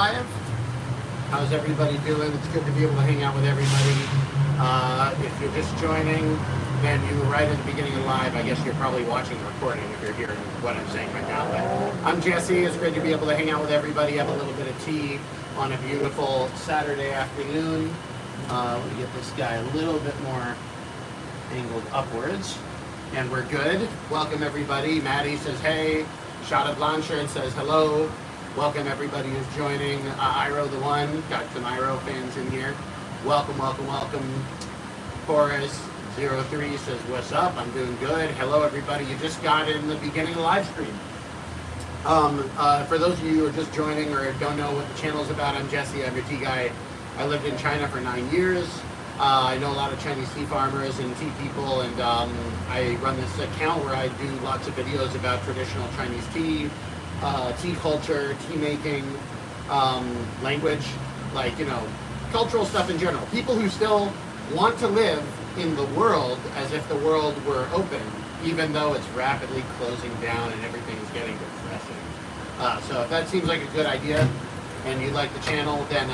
Live. How's everybody doing? It's good to be able to hang out with everybody. If you're just joining, then you were right at the beginning of live. I guess you're probably watching the recording if you're hearing what I'm saying right now. But I'm Jesse. It's great to be able to hang out with everybody, have a little bit of tea on a beautiful Saturday afternoon. Let me get this guy a little bit more angled upwards. And we're good. Welcome everybody. Maddie says hey. Shada Blanchard says hello. Welcome everybody who's joining. Iro the One, got some Iro fans in here. Welcome, welcome, welcome. Chorus03 says, what's up? I'm doing good. Hello everybody. You just got in the beginning of the live stream. For those of you who are just joining or don't know what the channel is about, I'm Jesse. I'm your tea guy. I lived in China for 9 years. I know a lot of Chinese tea farmers and tea people, and I run this account where I do lots of videos about traditional Chinese tea, tea culture, tea making, language, like, you know, cultural stuff in general. People who still want to live in the world as if the world were open, even though it's rapidly closing down and everything's getting depressing. So if that seems like a good idea and you like the channel, then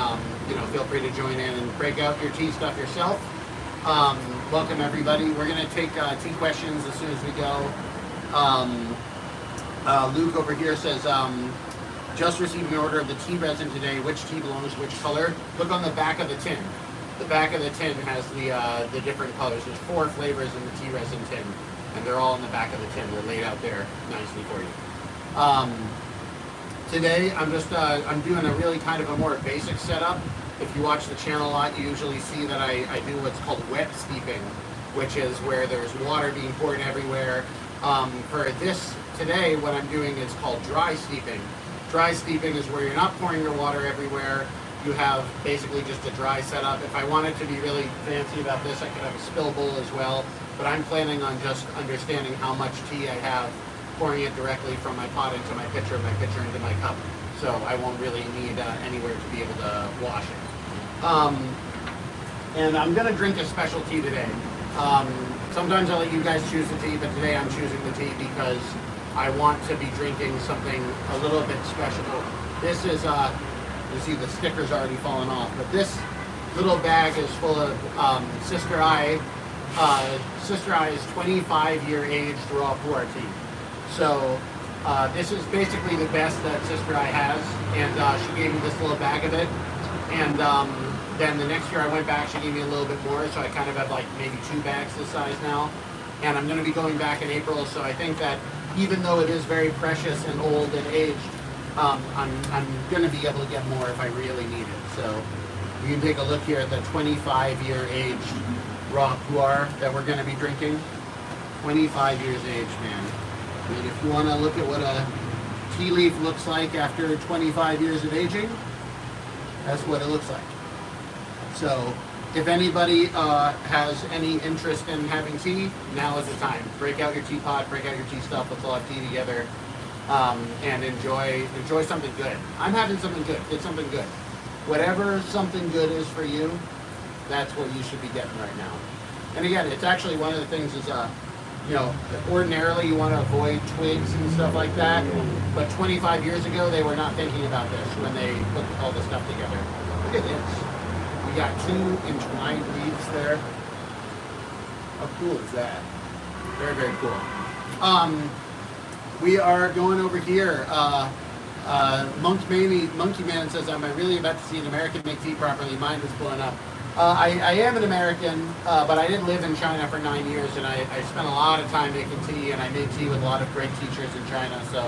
you know, feel free to join in and break out your tea stuff yourself. Welcome everybody. We're gonna take tea questions as soon as we go. Luke over here says, just received an order of the tea resin today. Which tea belongs to which color? Look on the back of the tin. The back of the tin has the different colors. There's 4 flavors in the tea resin tin, and they're all in the back of the tin. They're laid out there nicely for you. Today, I'm doing a really kind of a more basic setup. If you watch the channel a lot, you usually see that I do what's called wet steeping, which is where there's water being poured everywhere. For this today, what I'm doing is called dry steeping. Dry steeping is where you're not pouring your water everywhere. You have basically just a dry setup. If I wanted to be really fancy about this, I could have a spill bowl as well, but I'm planning on just understanding how much tea I have, pouring it directly from my pot into my pitcher into my cup. So I won't really need anywhere to be able to wash it. And I'm gonna drink a special tea today. Sometimes I let you guys choose the tea, but today I'm choosing the tea because I want to be drinking something a little bit special. This is, you see the sticker's already fallen off, but this little bag is full of Sister Ai. Sister Ai's 25-year aged raw puer tea. So this is basically the best that Sister Ai has, and she gave me this little bag of it. And then the next year I went back, she gave me a little bit more, so I kind of have like maybe 2 bags this size now. And I'm going to be going back in April, so I think that even though it is very precious and old and aged, I'm going to be able to get more if I really need it. So you can take a look here at the 25-year aged raw puer that we're going to be drinking. 25 years aged, man. I mean, if you want to look at what a tea leaf looks like after 25 years of aging, that's what it looks like. So if anybody has any interest in having tea, now is the time. Break out your teapot, break out your tea stuff, let's all have tea together, and enjoy something good. I'm having something good. Get something good. Whatever something good is for you, that's what you should be getting right now. And again, it's actually one of the things is, you know, ordinarily you want to avoid twigs and stuff like that, but 25 years ago they were not thinking about this when they put all this stuff together. Look at this. We got 2 entwined leaves there. How cool is that? Very, very cool. We are going over here. Monkey Man says, am I really about to see an American make tea properly? Mine is blowing up. I am an American, but I did live in China for 9 years, and I spent a lot of time making tea, and I made tea with a lot of great teachers in China, so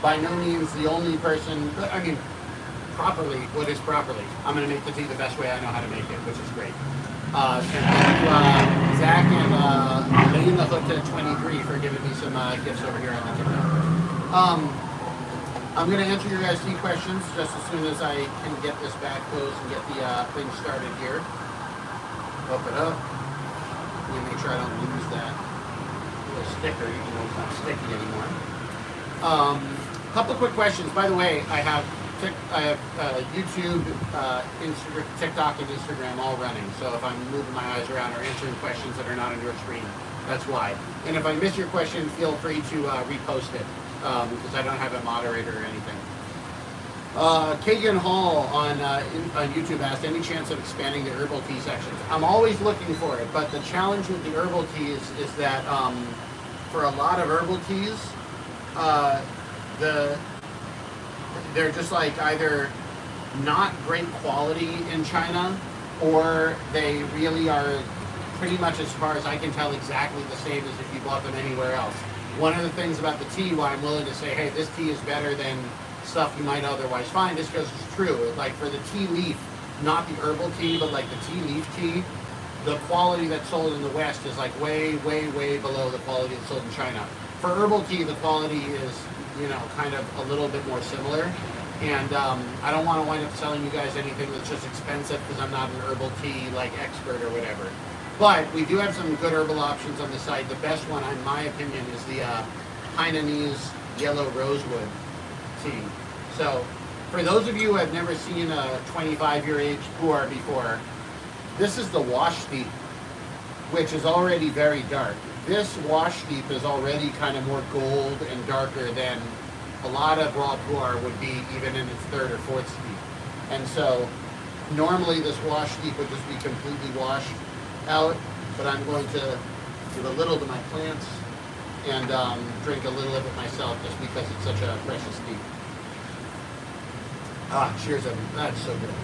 by no means the only person, I mean, properly, what is properly? I'm going to make the tea the best way I know how to make it, which is great. And thank you, Zach and Laying the Hook to 23 for giving me some gifts over here on the TikTok. I'm going to answer your guys' tea questions just as soon as I can get this bag closed and get the thing started here. Open it up. Let me make sure I don't lose that little sticker, even though it's not sticky anymore. Couple quick questions. By the way, I have YouTube, Instagram, TikTok, and Instagram all running. So if I'm moving my eyes around or answering questions that are not on your screen, that's why. And if I miss your question, feel free to repost it because I don't have a moderator or anything. Kagan Hall on YouTube asked, any chance of expanding the herbal tea sections? I'm always looking for it, but the challenge with the herbal teas is that for a lot of herbal teas, they're just like either not great quality in China, or they really are pretty much, as far as I can tell, exactly the same as if you bought them anywhere else. One of the things about the tea, why I'm willing to say, hey, this tea is better than stuff you might otherwise find, is because it's true. Like for the tea leaf, not the herbal tea, but like the tea leaf tea, the quality that's sold in the West is like way, way, way below the quality that's sold in China. For herbal tea, the quality is, you know, kind of a little bit more similar. And I don't want to wind up selling you guys anything that's just expensive because I'm not an herbal tea like expert or whatever. But we do have some good herbal options on the site. The best one, in my opinion, is the Hainanese yellow rosewood tea. So for those of you who have never seen a 25-year age puer before, this is the wash steep, which is already very dark. This wash steep is already kind of more gold and darker than a lot of raw puer would be, even in its third or fourth steep. And so normally this wash steep would just be completely washed out, but I'm going to give a little to my plants and drink a little of it myself just because it's such a precious steep. Ah, cheers, that's so good.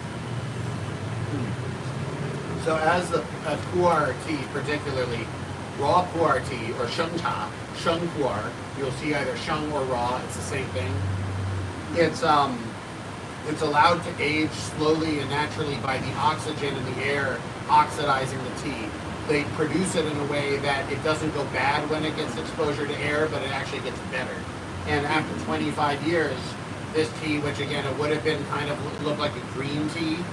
So as the puer tea, particularly raw puer tea or sheng cha, sheng puer, you'll see either sheng or raw, it's the same thing. It's allowed to age slowly and naturally by the oxygen in the air oxidizing the tea. They produce it in a way that it doesn't go bad when it gets exposure to air, but it actually gets better. And after 25 years, this tea, which again, it would have been kind of look like a green tea,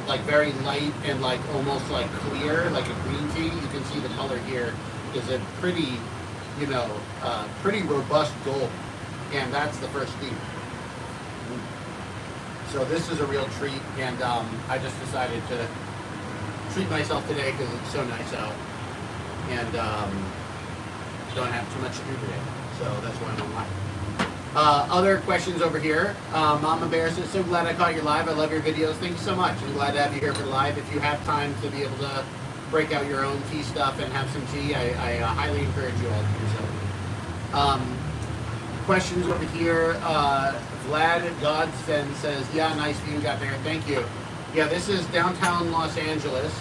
like very light and like almost like clear, like a green tea. You can see the color here is a pretty, you know, pretty robust gold. And that's the first tea. So this is a real treat, and I just decided to treat myself today because it's so nice out, and don't have too much to do today. So that's why I'm on live. Other questions over here. Mama Bear says, so glad I caught you live. I love your videos. Thank you so much. I'm glad to have you here for live. If you have time to be able to break out your own tea stuff and have some tea, I highly encourage you all to do so. Questions over here. Vlad Godsend says, yeah, nice view got there. Thank you. Yeah, this is downtown Los Angeles,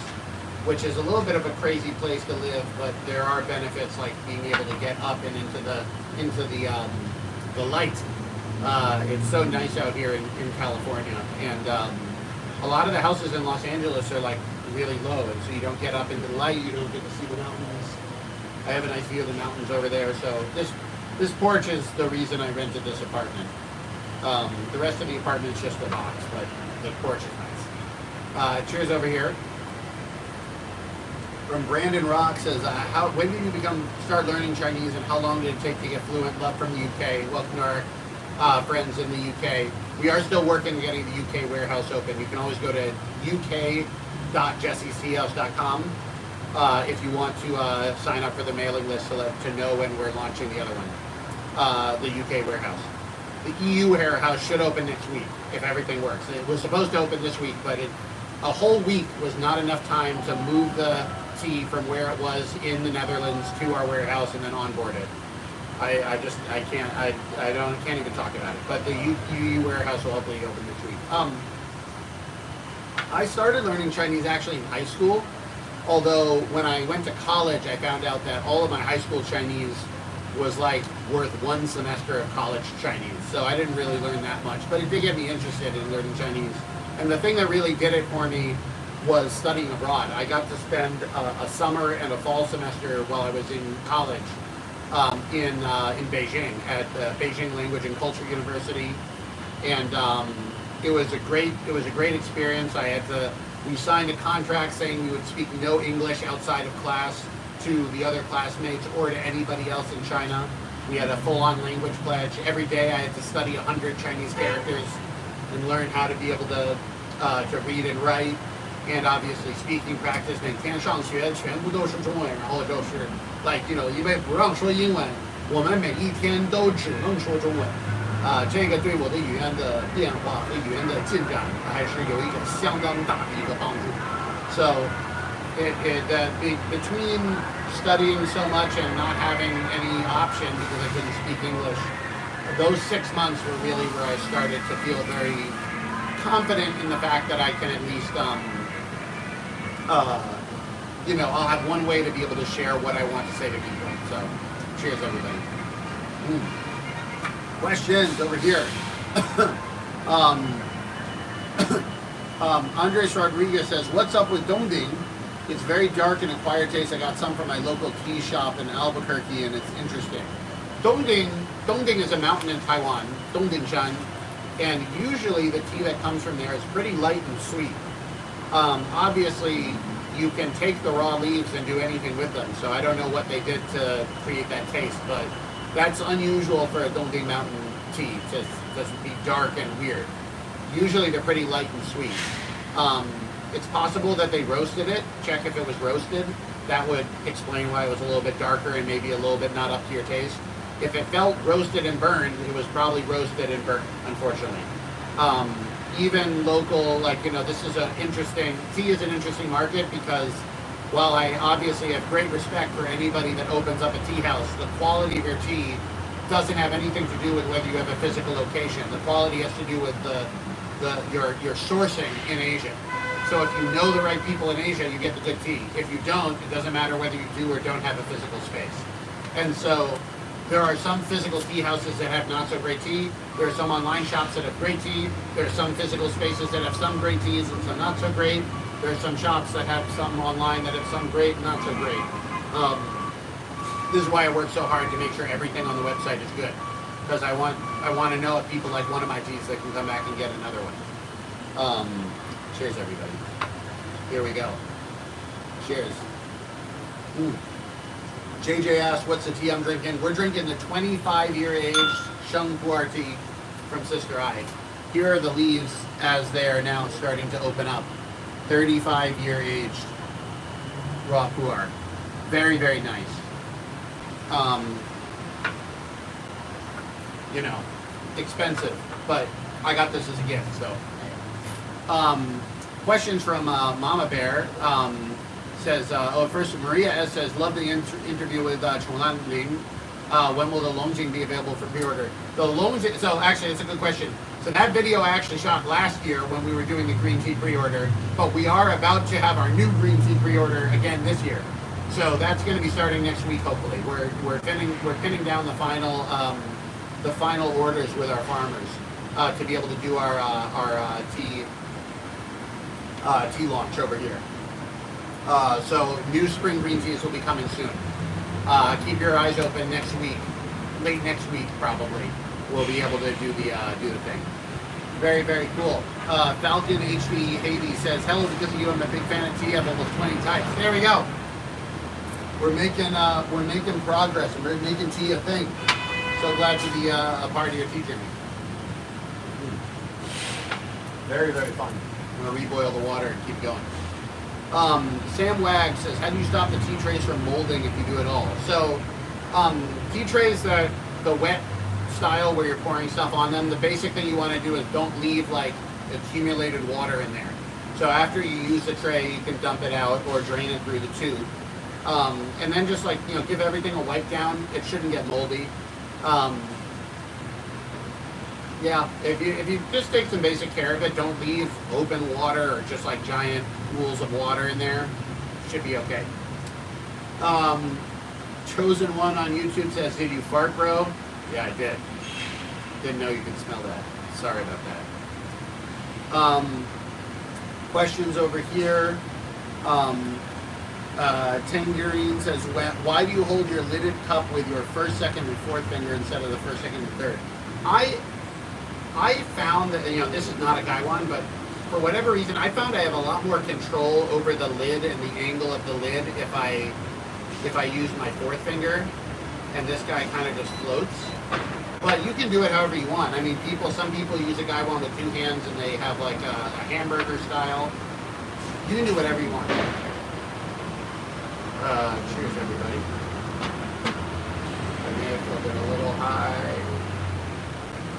which is a little bit of a crazy place to live, but there are benefits like being able to get up and into the light. It's so nice out here in California, and a lot of the houses in Los Angeles are like really low, and so you don't get up into the light, you don't get to see the mountains. I have a nice view of the mountains over there, so this porch is the reason I rented this apartment. The rest of the apartment is just a box, but the porch is nice. Cheers over here. From Brandon Rock says, when did you start learning Chinese, and how long did it take to get fluent? Love from the UK. Welcome to our friends in the UK. We are still working on getting the UK warehouse open. You can always go to uk.jessieteahouse.com if you want to sign up for the mailing list to know when we're launching the other one, the UK warehouse. The EU warehouse should open next week if everything works. It was supposed to open this week, but a whole week was not enough time to move the tea from where it was in the Netherlands to our warehouse and then onboard it. I can't even talk about it. But the EU warehouse will hopefully open this week. I started learning Chinese actually in high school, although when I went to college, I found out that all of my high school Chinese was like worth one semester of college Chinese. So I didn't really learn that much, but it did get me interested in learning Chinese. And the thing that really did it for me was studying abroad. I got to spend a summer and a fall semester while I was in college in Beijing at Beijing Language and Culture University, and it was a great experience. We signed a contract saying we would speak no English outside of class to the other classmates or to anybody else in China. We had a full-on language pledge. Every day I had to study 100 Chinese characters and learn how to be able to read and write, and obviously speaking practice. 每天上学全部都是中文，然后就是 like you know 因为不让说英文，我们每一天都只能说中文。这个对我的语言的变化和语言的进展还是有一个相当大的一个帮助。So between studying so much and not having any option because I couldn't speak English, those 6 months were really where I started to feel very confident in the fact that I can at least, I'll have one way to be able to share what I want to say to people. So, cheers, everybody. Questions over here. Andres Rodriguez says, "What's up with Dongding? It's very dark and acquired taste. I got some from my local tea shop in Albuquerque, and it's interesting." Dongding is a mountain in Taiwan, Dongdingshan, and usually the tea that comes from there is pretty light and sweet. Obviously, you can take the raw leaves and do anything with them, so I don't know what they did to create that taste, but that's unusual for a Dongding mountain tea to be dark and weird. Usually they're pretty light and sweet. It's possible that they roasted it. Check if it was roasted. That would explain why it was a little bit darker and maybe a little bit not up to your taste. If it felt roasted and burned, it was probably roasted and burnt, unfortunately. Even local, this is tea is an interesting market because while I obviously have great respect for anybody that opens up a tea house, the quality of your tea doesn't have anything to do with whether you have a physical location. The quality has to do with your sourcing in Asia. So if you know the right people in Asia, you get the good tea. If you don't, it doesn't matter whether you do or don't have a physical space. And so there are some physical tea houses that have not so great tea. There are some online shops that have great tea. There are some physical spaces that have some great teas and some not so great. There are some shops that have some online that have some great, not so great. This is why I work so hard to make sure everything on the website is good. Because I want to know if people like one of my teas, they can come back and get another one. Cheers, everybody. Here we go. Cheers. JJ asked, "What's the tea I'm drinking?" We're drinking the 25-year aged Sheng Puer tea from Sister I. Here are the leaves as they are now starting to open up. 35-year aged raw puer. Very, very nice. Expensive, but I got this as a gift, so. Questions from Mama Bear. Says, first Maria S says, "Love the interview with Chuan Ling. When will the Longjing be available for pre-order?" The Longjing, so actually it's a good question. So that video I actually shot last year when we were doing the green tea pre-order, but we are about to have our new green tea pre-order again this year. So that's going to be starting next week, hopefully. We're pinning down the final orders with our farmers to be able to do our tea launch over here. So new spring green teas will be coming soon. Keep your eyes open next week, late next week probably. We'll be able to do the thing. Very, very cool. Falcon HD Hades says, "Hello, because of you, I'm a big fan of tea. I have almost 20 types." There we go. We're making progress, and we're making tea a thing. So glad to be a part of your tea journey. Very, very fun. I'm gonna reboil the water and keep going. Sam Wag says, "How do you stop the tea trays from molding if you do it all?" So, tea trays that the wet style where you're pouring stuff on them, the basic thing you want to do is don't leave accumulated water in there. So after you use the tray, you can dump it out or drain it through the tube. And then just give everything a wipe down. It shouldn't get moldy. Yeah, if you just take some basic care of it, don't leave open water or just giant pools of water in there. Should be okay. Chosen One on YouTube says, "Did you fart, bro?" Yeah, I did. Didn't know you could smell that. Sorry about that. Questions over here. Tangerine says, "Why do you hold your lidded cup with your first, second, and fourth finger instead of the first, second, and third?" I found that, this is not a guy one, but for whatever reason, I found I have a lot more control over the lid and the angle of the lid if I use my fourth finger, and this guy kind of just floats. But you can do it however you want. I mean, some people use a guy one with two hands and they have a hamburger style. You can do whatever you want. Cheers, everybody. I may have filled it a little high.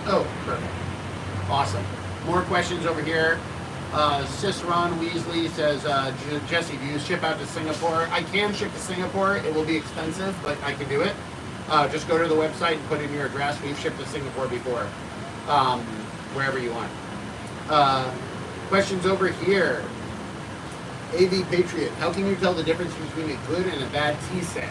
Oh, perfect. Awesome. More questions over here. Ciceron Weasley says, Jesse, do you ship out to Singapore? I can ship to Singapore. It will be expensive, but I can do it. Just go to the website and put in your address. We've shipped to Singapore before, wherever you want. Questions over here. AV Patriot, how can you tell the difference between a good and a bad tea set?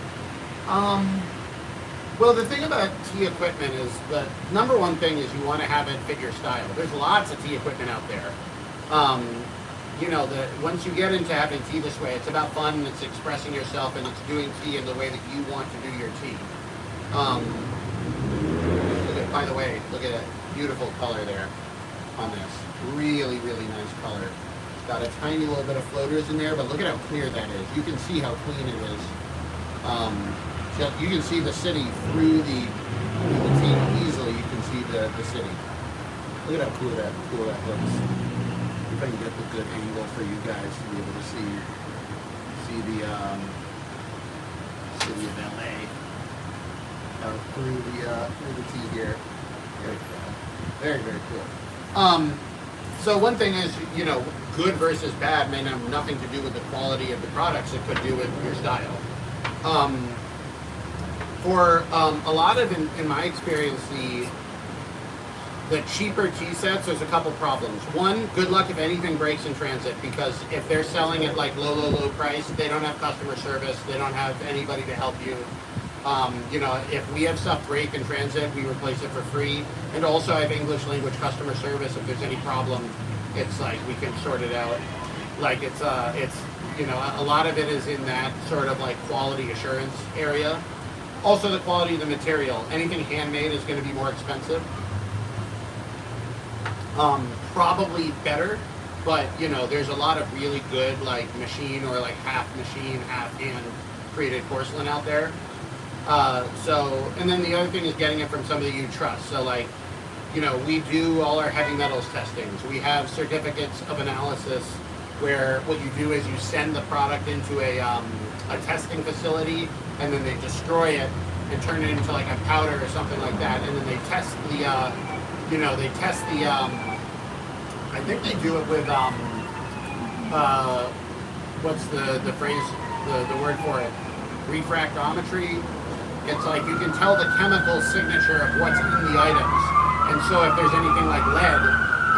Well, the thing about tea equipment is the number one thing is you want to have it fit your style. There's lots of tea equipment out there. You know, once you get into having tea this way, it's about fun, it's expressing yourself, and it's doing tea in the way that you want to do your tea. By the way, look at that beautiful color there on this. Really, really nice color. Got a tiny little bit of floaters in there, but look at how clear that is. You can see how clean it is. You can see the city through the tea easily. You can see the city. Look at how cool that looks. If I can get the good angle for you guys to be able to see the city of LA through the tea here. Very cool. Very, very cool. So one thing is, you know, good versus bad may have nothing to do with the quality of the products. It could do with your style. For a lot of, in my experience, the cheaper tea sets, there's a couple problems. One, good luck if anything breaks in transit, because if they're selling at like low price, they don't have customer service, they don't have anybody to help you. You know, if we have stuff break in transit, we replace it for free. And also I have English language customer service. If there's any problem, it's like we can sort it out. Like it's you know, a lot of it is in that sort of like quality assurance area. Also the quality of the material. Anything handmade is going to be more expensive. Probably better, but you know, there's a lot of really good like machine or like half machine, half hand created porcelain out there. And then the other thing is getting it from somebody you trust. So like, you know, we do all our heavy metals testings. We have certificates of analysis where what you do is you send the product into a testing facility, and then they destroy it and turn it into like a powder or something like that. And then they test the, I think they do it with, what's the phrase, the word for it? Refractometry. It's like you can tell the chemical signature of what's in the items. And so if there's anything like lead,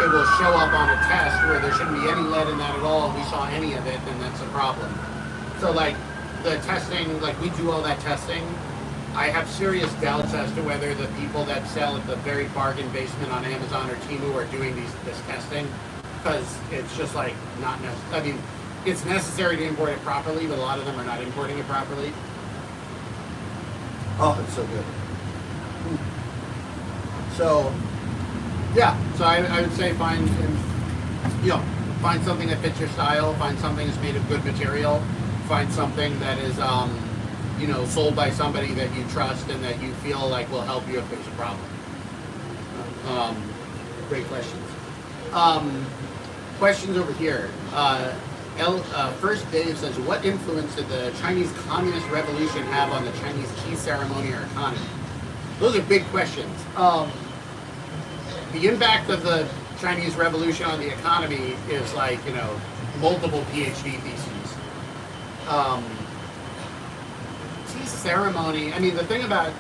it will show up on a test where there shouldn't be any lead in that at all. If we saw any of it, then that's a problem. So like the testing, like we do all that testing. I have serious doubts as to whether the people that sell at the very bargain basement on Amazon or Temu are doing this testing, because it's just like not necessary. I mean, it's necessary to import it properly, but a lot of them are not importing it properly. Oh, it's so good. So, yeah. So I would say find something that fits your style. Find something that's made of good material. Find something that is, you know, sold by somebody that you trust and that you feel like will help you if there's a problem. Great questions. Questions over here. First Dave says, what influence did the Chinese Communist Revolution have on the Chinese tea ceremony or economy? Those are big questions. The impact of the Chinese Revolution on the economy is like, you know, multiple PhD theses. Tea ceremony, I mean, the thing about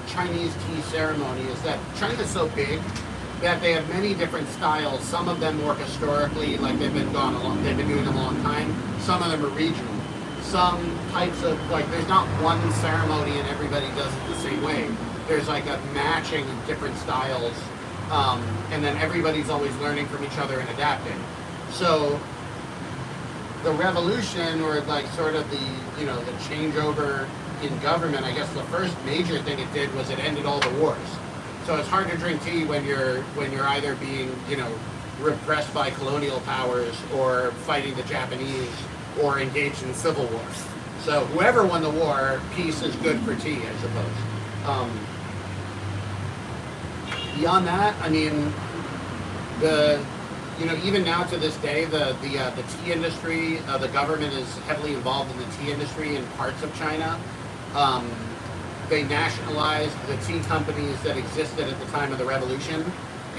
Chinese tea ceremony is that China's so big that they have many different styles. Some of them work historically, like they've been doing a long time. Some of them are regional. Some types of, like, there's not one ceremony and everybody does it the same way. There's like a matching of different styles, and then everybody's always learning from each other and adapting. So the revolution, or like sort of the, you know, the changeover in government, I guess the first major thing it did was it ended all the wars. So it's hard to drink tea when you're either being, you know, repressed by colonial powers or fighting the Japanese or engaged in civil war. So whoever won the war, peace is good for tea, I suppose. Beyond that, I mean, you know, even now to this day, the tea industry, the government is heavily involved in the tea industry in parts of China. they nationalized the tea companies that existed at the time of the revolution,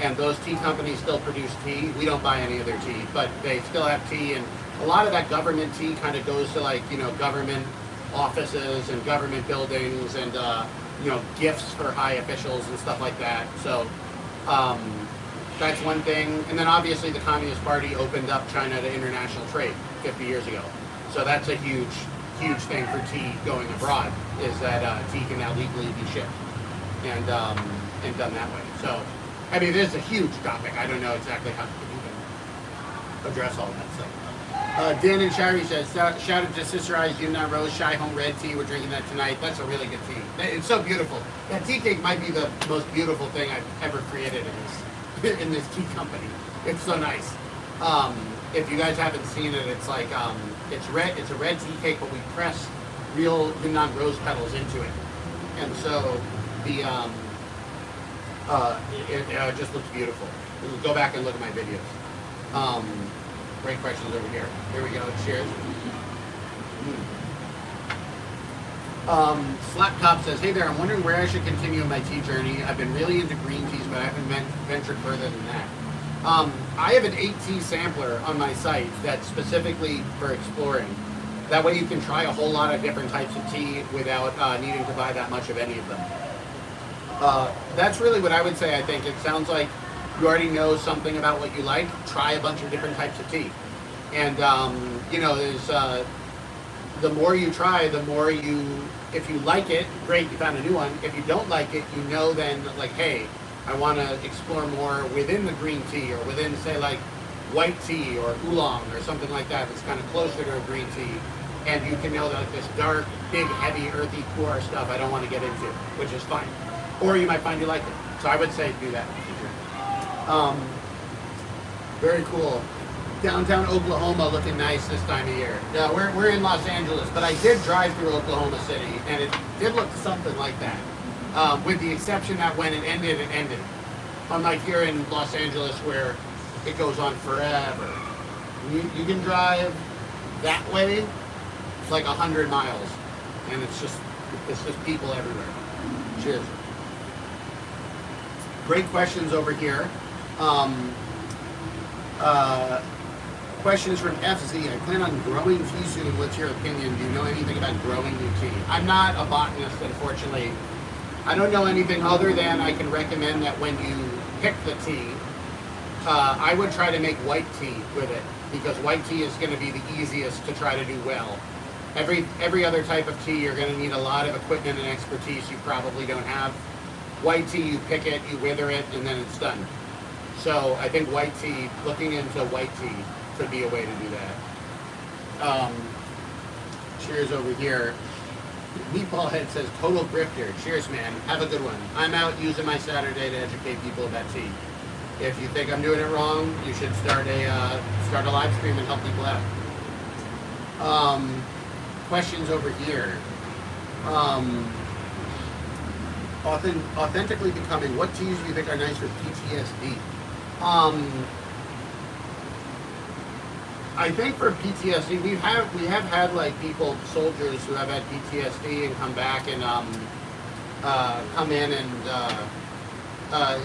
and those tea companies still produce tea. We don't buy any of their tea, but they still have tea, and a lot of that government tea kind of goes to like, you know, government offices and government buildings and, you know, gifts for high officials and stuff like that. So that's one thing. And then obviously the Communist Party opened up China to international trade 50 years ago. So that's a huge thing for tea going abroad, is that tea can now legally be shipped and done that way. So, I mean, this is a huge topic. I don't know exactly how to even address all that stuff. Dan and Shari says, shout out to Sisterized Yunnan Rose Chai Home Red Tea. We're drinking that tonight. That's a really good tea. It's so beautiful. That tea cake might be the most beautiful thing I've ever created in this tea company. It's so nice. If you guys haven't seen it, it's like it's red. It's a red tea cake, but we press real Yunnan rose petals into it, and so the it just looks beautiful. Go back and look at my videos. Great questions over here. Here we go. Cheers. Slap Cop says, hey there, I'm wondering where I should continue my tea journey. I've been really into green teas, but I haven't ventured further than that. I have an 8-tea sampler on my site that's specifically for exploring. That way you can try a whole lot of different types of tea without needing to buy that much of any of them. That's really what I would say. I think it sounds like you already know something about what you like. Try a bunch of different types of tea. And, you know, there's, the more you try, the more you, if you like it, great, you found a new one. If you don't like it, you know then, like, hey, I want to explore more within the green tea, or within, say, like, white tea or oolong or something like that that's kind of closer to a green tea. And you can know that, like, this dark, big, heavy, earthy, puer stuff I don't want to get into, which is fine. Or you might find you like it. So I would say do that in the future. Very cool. Downtown Oklahoma looking nice this time of year. Yeah, we're in Los Angeles, but I did drive through Oklahoma City, and it did look something like that. With the exception that when it ended, it ended. Unlike here in Los Angeles, where it goes on forever. You can drive that way like 100 miles, and it's just people everywhere. Cheers. Great questions over here. Questions from FZ. I plan on growing tea soon. What's your opinion? Do you know anything about growing new tea? I'm not a botanist, unfortunately. I don't know anything other than I can recommend that when you pick the tea, I would try to make white tea with it, because white tea is going to be the easiest to try to do well. Every other type of tea, you're going to need a lot of equipment and expertise you probably don't have. White tea, you pick it, you wither it, and then it's done. So I think white tea, looking into white tea could be a way to do that. Cheers over here. Meatball Head says, total grifter. Cheers, man. Have a good one. I'm out using my Saturday to educate people about tea. If you think I'm doing it wrong, you should start a live stream and help people out. Questions over here. Authentically becoming. What teas do you think are nice for PTSD? I think for PTSD, we have had like people, soldiers who have had PTSD and come back and come in and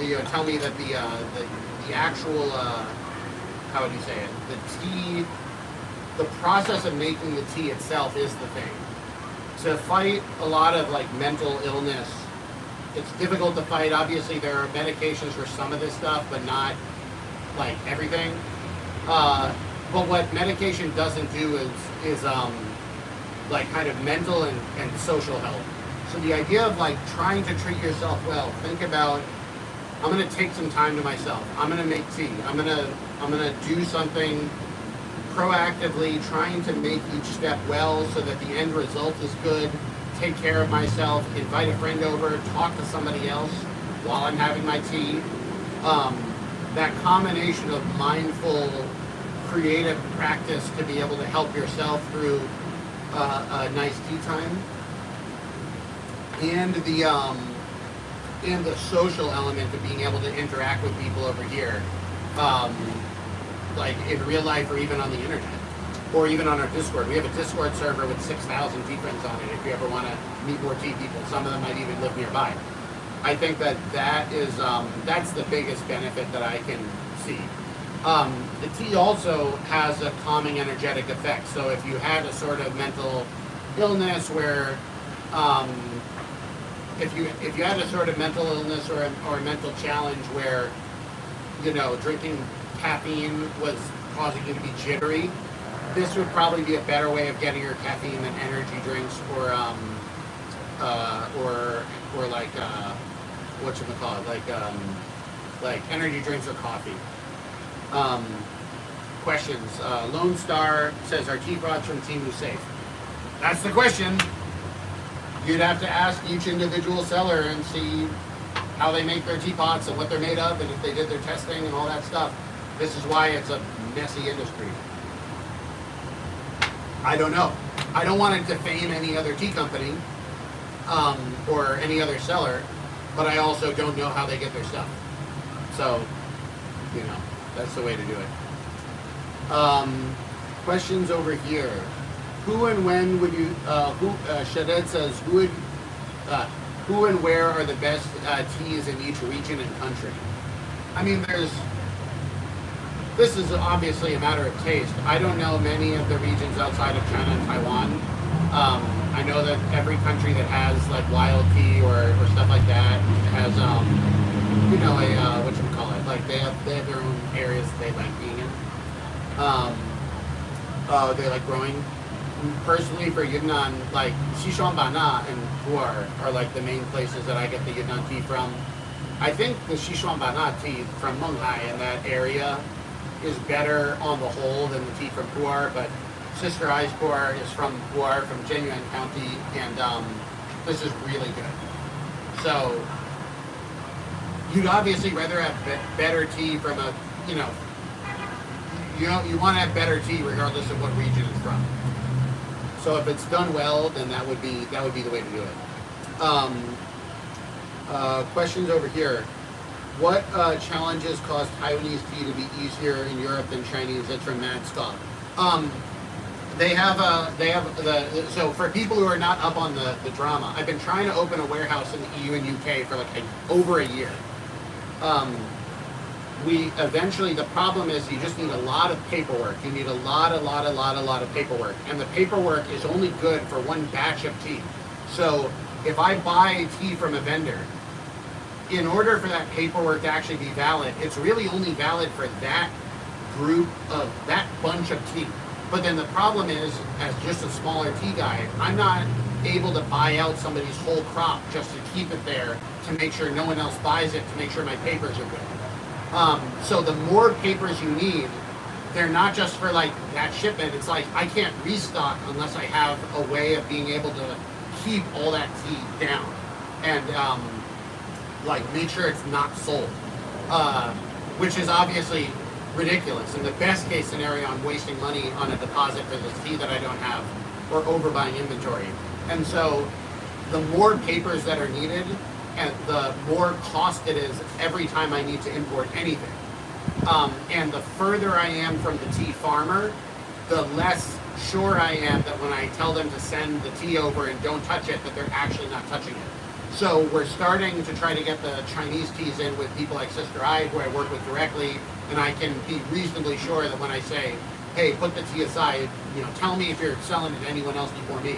you know, tell me that the actual how would you say it? The tea, the process of making the tea itself is the thing. To fight a lot of like mental illness, it's difficult to fight. Obviously, there are medications for some of this stuff, but not like everything. But what medication doesn't do is like kind of mental and social health. So the idea of like trying to treat yourself well, think about, I'm gonna take some time to myself. I'm gonna make tea. I'm gonna do something proactively, trying to make each step well so that the end result is good. Take care of myself, invite a friend over, talk to somebody else while I'm having my tea. That combination of mindful, creative practice to be able to help yourself through a nice tea time, and the social element of being able to interact with people over here, like in real life or even on the internet. or even on our Discord. We have a Discord server with 6,000 tea friends on it if you ever want to meet more tea people. Some of them might even live nearby. I think that is that's the biggest benefit that I can see. The tea also has a calming energetic effect. So if you had a sort of mental illness where if you had a sort of mental illness or a mental challenge where, you know, drinking caffeine was causing you to be jittery, this would probably be a better way of getting your caffeine than energy drinks or like whatchamacallit, like energy drinks or coffee. Questions. Lone Star says, are tea pods from Timu safe? That's the question. You'd have to ask each individual seller and see how they make their teapots and what they're made of and if they did their testing and all that stuff. This is why it's a messy industry. I don't know. I don't want to defame any other tea company or any other seller, but I also don't know how they get their stuff. So, you know, that's the way to do it. Questions over here. Who and when would you, Shaded says, who and where are the best teas in each region and country? I mean, this is obviously a matter of taste. I don't know many of the regions outside of China and Taiwan. I know that every country that has like wild tea or stuff like that has, you know, whatchamacallit, like they have their own areas that they like being in. They like growing. Personally, for Yunnan, like Xishuangbanna and puer are like the main places that I get the Yunnan tea from. I think the Xishuangbanna tea from Menghai in that area is better on the whole than the tea from puer, but Sister I's puer is from puer, from Jianyuan County, and this is really good. So you'd obviously rather have better tea from a, you want to have better tea regardless of what region it's from. So if it's done well, then that would be the way to do it. Questions over here. What challenges cause Taiwanese tea to be easier in Europe than Chinese? That's from Mad Scott. So for people who are not up on the drama, I've been trying to open a warehouse in the EU and UK for like over a year. The problem is you just need a lot of paperwork. You need a lot of paperwork. And the paperwork is only good for one batch of tea. So if I buy tea from a vendor, in order for that paperwork to actually be valid, it's really only valid for that group of, that bunch of tea. But then the problem is, as just a smaller tea guy, I'm not able to buy out somebody's whole crop just to keep it there to make sure no one else buys it, to make sure my papers are good. So the more papers you need, they're not just for like that shipment. It's like I can't restock unless I have a way of being able to keep all that tea down and like make sure it's not sold, which is obviously ridiculous. In the best case scenario, I'm wasting money on a deposit for this tea that I don't have or overbuying inventory. And so the more papers that are needed, and the more cost it is every time I need to import anything. And the further I am from the tea farmer, the less sure I am that when I tell them to send the tea over and don't touch it, that they're actually not touching it. So we're starting to try to get the Chinese teas in with people like Sister I, who I work with directly, and I can be reasonably sure that when I say, hey, put the tea aside, tell me if you're selling it to anyone else before me,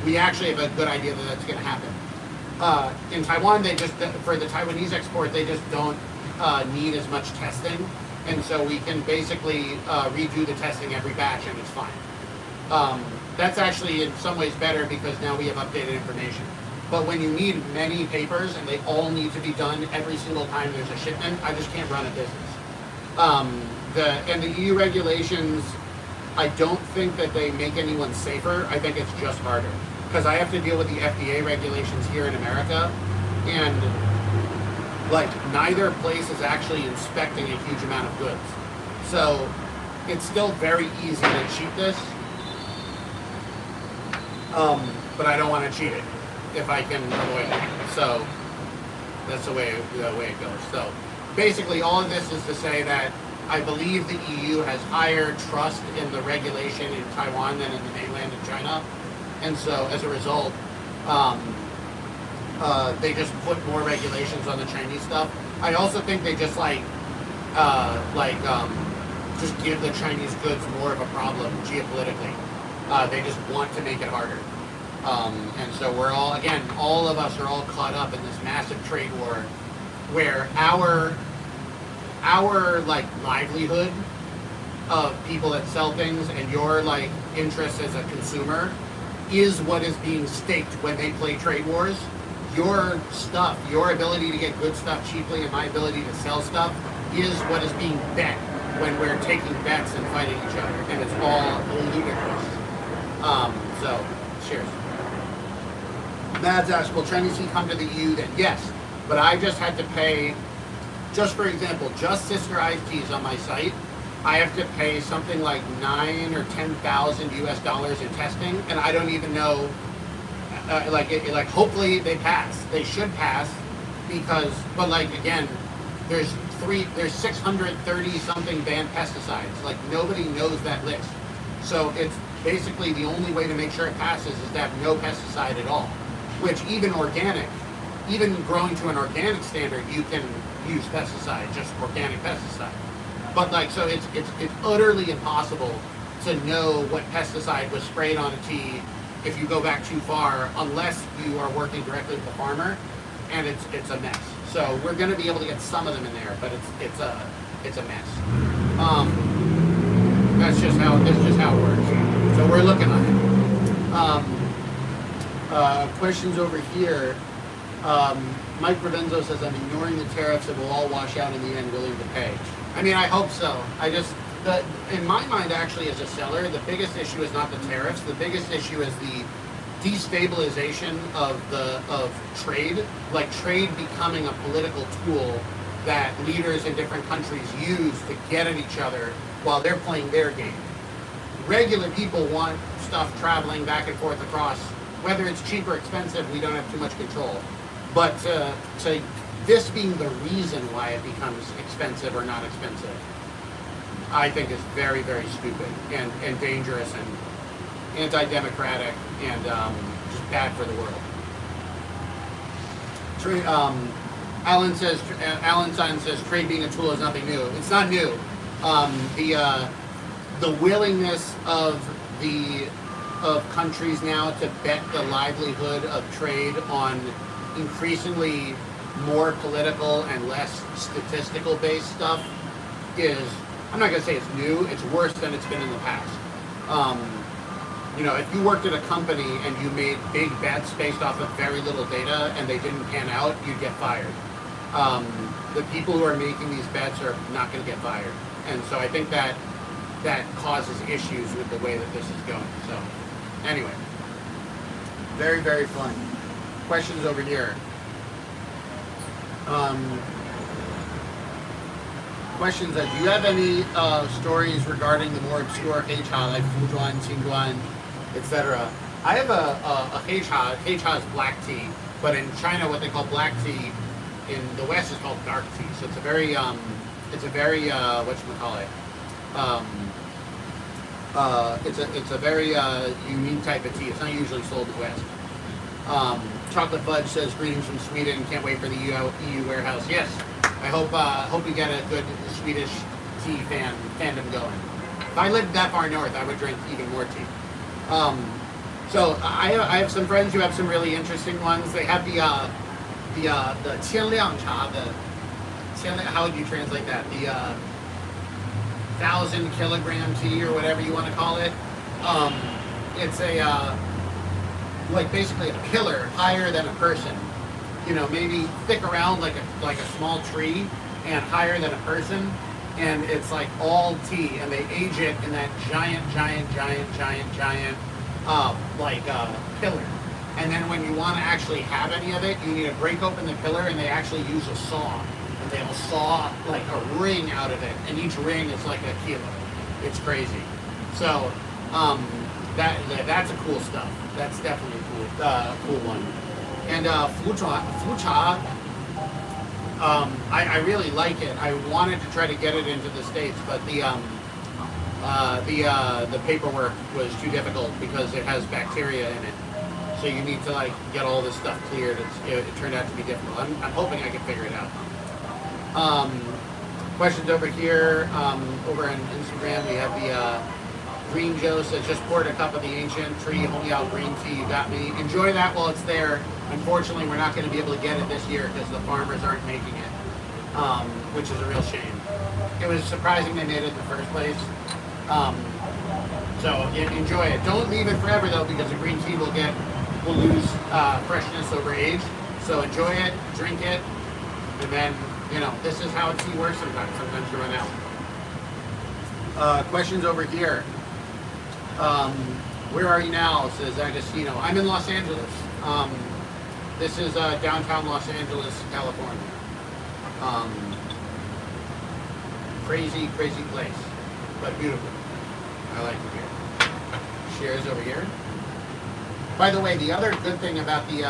we actually have a good idea that that's going to happen. In Taiwan, for the Taiwanese export, they just don't need as much testing, and so we can basically redo the testing every batch and it's fine. That's actually in some ways better because now we have updated information. But when you need many papers and they all need to be done every single time there's a shipment, I just can't run a business. And the EU regulations, I don't think that they make anyone safer. I think it's just harder. Because I have to deal with the FDA regulations here in America, and like neither place is actually inspecting a huge amount of goods. So it's still very easy to cheat this, but I don't want to cheat it if I can avoid it. So that's the way it goes. So basically all of this is to say that I believe the EU has higher trust in the regulation in Taiwan than in the mainland of China, and so as a result, they just put more regulations on the Chinese stuff. I also think they just just give the Chinese goods more of a problem geopolitically. They just want to make it harder. And so we're all of us are all caught up in this massive trade war where our like livelihood of people that sell things and your like interest as a consumer is what is being staked when they play trade wars. Your stuff, your ability to get good stuff cheaply and my ability to sell stuff is what is being bet when we're taking bets and fighting each other, and it's all ludicrous. So, cheers. Mads asks, will Chinese tea come to the EU then? Yes, but I just had to pay, just for example, just Sister Iced teas on my site, I have to pay something like $9,000 or $10,000 US in testing, and I don't even know, hopefully they pass. They should pass, because, but like again, there's 630 something banned pesticides. Like nobody knows that list. So it's basically the only way to make sure it passes is to have no pesticide at all. Which even growing to an organic standard, you can use pesticide, just organic pesticide. But like, so it's utterly impossible to know what pesticide was sprayed on a tea if you go back too far, unless you are working directly with the farmer, and it's a mess. So we're going to be able to get some of them in there, but it's a mess. That's just how it works. So we're looking on it. Questions over here. Mike Provenzo says, I'm ignoring the tariffs, it will all wash out in the end, willing to pay. I mean, I hope so. In my mind, actually, as a seller, the biggest issue is not the tariffs. The biggest issue is the destabilization of trade, like trade becoming a political tool that leaders in different countries use to get at each other while they're playing their game. Regular people want stuff traveling back and forth across, whether it's cheap or expensive, we don't have too much control. But this being the reason why it becomes expensive or not expensive, I think is very, very stupid and dangerous and anti-democratic and just bad for the world. Alan Stein says trade being a tool is nothing new. It's not new. The willingness of countries now to bet the livelihood of trade on increasingly more political and less statistical based stuff is, I'm not going to say it's new, it's worse than it's been in the past. If you worked at a company and you made big bets based off of very little data and they didn't pan out, you'd get fired. The people who are making these bets are not going to get fired. And so I think that causes issues with the way that this is going. So anyway, very, very fun. Questions over here. Questions that, do you have any stories regarding the more obscure heicha, like Fujuan, Qingguan, etc.? I have a heicha. Heicha is black tea, but in China, what they call black tea in the West is called dark tea. So it's a very whatchamacallit? It's a very unique type of tea. It's not usually sold in the West. Chocolate Fudge says, greetings from Sweden. Can't wait for the EU warehouse. Yes, I hope we get a good Swedish tea fandom going. If I lived that far north, I would drink even more tea. So I have some friends who have some really interesting ones. They have the qianliang cha, how would you translate that? The 1,000 kilogram tea or whatever you want to call it. It's like basically a pillar higher than a person. Maybe thick around like a small tree and higher than a person. And it's like all tea, and they age it in that giant pillar. And then when you want to actually have any of it, you need to break open the pillar, and they actually use a saw. And they'll saw like a ring out of it, and each ring is like a kilo. It's crazy. So that's a cool stuff. That's definitely a cool one. And Fucha, I really like it. I wanted to try to get it into the States, but the paperwork was too difficult because it has bacteria in it. So you need to like get all this stuff cleared. It turned out to be difficult. I'm hoping I can figure it out. Questions over here. Over on Instagram, we have the Green Joe says, just poured a cup of the ancient tree Hongyao green tea. You got me. Enjoy that while it's there. Unfortunately, we're not going to be able to get it this year because the farmers aren't making it, which is a real shame. It was surprising they made it in the first place. So enjoy it. Don't leave it forever though, because the green tea will lose freshness over age. So enjoy it, drink it, and then this is how tea works sometimes. Sometimes you run out. Questions over here. Where are you now? Says Agostino. I'm in Los Angeles. This is downtown Los Angeles, California. Crazy place, but beautiful. I like it here. Shares over here. By the way, the other good thing about the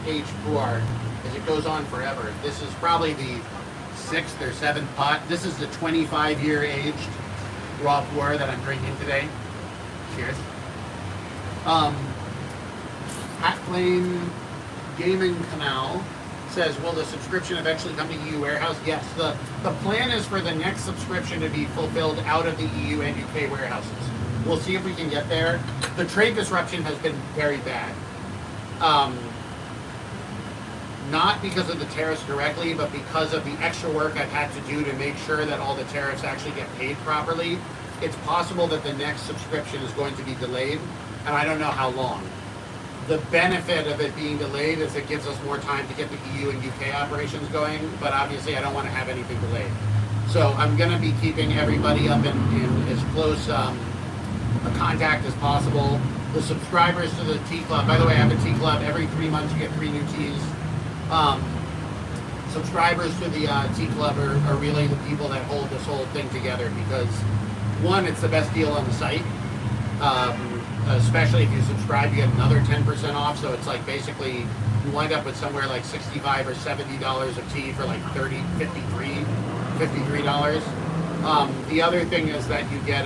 aged puer is it goes on forever. This is probably the 6th or 7th pot. This is the 25-year aged raw puer that I'm drinking today. Cheers. Hat Flame Gaming Canal says, will the subscription eventually come to EU warehouse? Yes. The plan is for the next subscription to be fulfilled out of the EU and UK warehouses. We'll see if we can get there. The trade disruption has been very bad. Not because of the tariffs directly, but because of the extra work I've had to do to make sure that all the tariffs actually get paid properly. It's possible that the next subscription is going to be delayed, and I don't know how long. The benefit of it being delayed is it gives us more time to get the EU and UK operations going, but obviously I don't want to have anything delayed. So I'm going to be keeping everybody up in as close a contact as possible. The subscribers to the tea club, by the way, I have a tea club. Every 3 months you get 3 new teas. Subscribers to the tea club are really the people that hold this whole thing together because, one, it's the best deal on the site. Especially if you subscribe, you get another 10% off. So it's like basically you wind up with somewhere like $65 or $70 of tea for like $53. The other thing is that you get,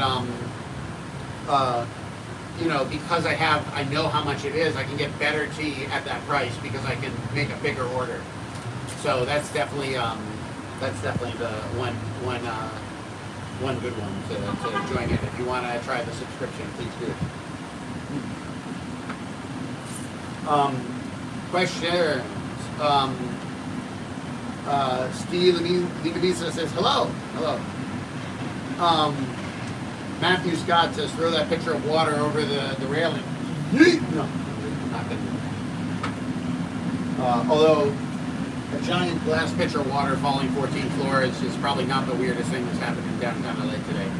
because I know how much it is, I can get better tea at that price because I can make a bigger order. So that's definitely the one good one to join in. If you want to try the subscription, please do. Questions. Steve Lebanese says hello. Matthew Scott says throw that pitcher of water over the railing. No, not good. Although a giant glass pitcher of water falling 14 floors is probably not the weirdest thing that's happened in downtown LA today.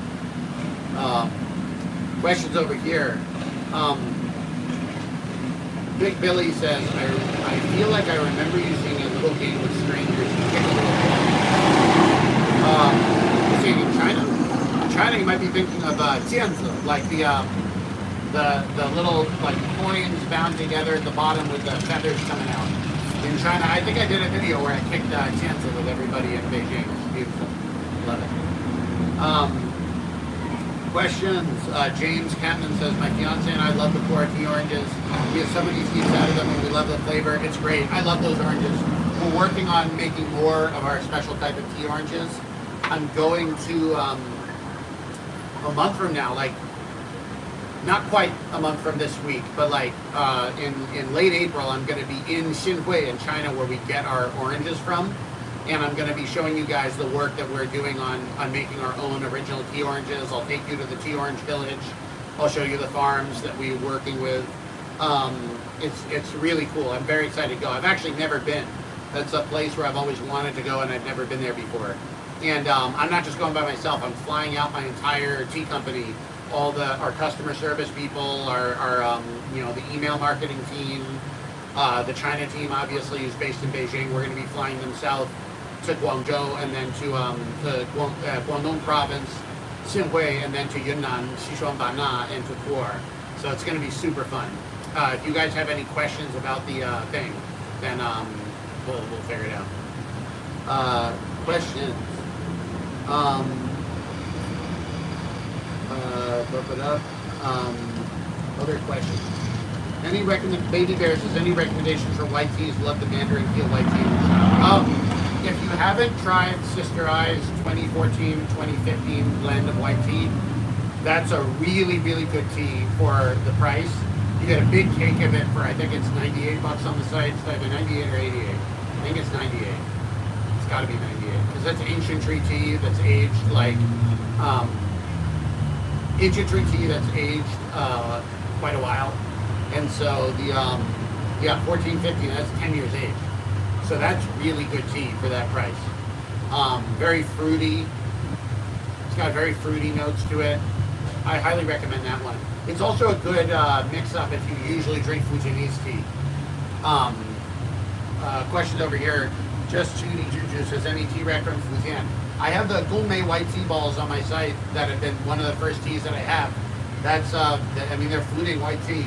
Questions over here. Big Billy says, I feel like I remember you seeing a little game with strangers. You seeing in China? In China, you might be thinking of tianzi, like the little like coins bound together at the bottom with the feathers coming out. In China, I think I did a video where I kicked tianzi with everybody in Beijing. It's beautiful. Love it. Questions. James Catman says, my fiance and I love the puer tea oranges. We have so many teas out of them and we love the flavor. It's great. I love those oranges. We're working on making more of our special type of tea oranges. I'm going to, a month from now, like, not quite a month from this week, but like in late April, I'm going to be in Xinhui in China where we get our oranges from. And I'm going to be showing you guys the work that we're doing on making our own original tea oranges. I'll take you to the tea orange village. I'll show you the farms that we're working with. It's really cool. I'm very excited to go. I've actually never been. That's a place where I've always wanted to go and I've never been there before. And I'm not just going by myself. I'm flying out my entire tea company, all our customer service people, our the email marketing team, the China team, obviously, who's based in Beijing. We're going to be flying them south to Guangzhou and then to Guangdong province, Xinhui, and then to Yunnan, Sichuan, Bana, and to puer. So it's going to be super fun. If you guys have any questions about the thing, then we'll figure it out. Questions. Um, Bump it up. Other questions. Baby Bear says, any recommendations for white teas? Love the Mandarin Peel white tea. If you haven't tried Sister Eye's 2014-2015 blend of white tea, that's a really, really good tea for the price. You get a big cake of it for, I think it's 98 bucks on the site. It's either 98 or 88. I think it's 98. It's got to be 98 because that's ancient tree tea that's aged like ancient tree tea that's aged quite a while. And so the 1450, that's 10 years age. So that's really good tea for that price. Very fruity. It's got very fruity notes to it. I highly recommend that one. It's also a good mix-up if you usually drink Fujianese tea. Questions over here. Just Judy Juju says, any tea rec from Fujian? I have the gourmet white tea balls on my site that have been one of the first teas that I have. That's, I mean, they're Fuding white tea.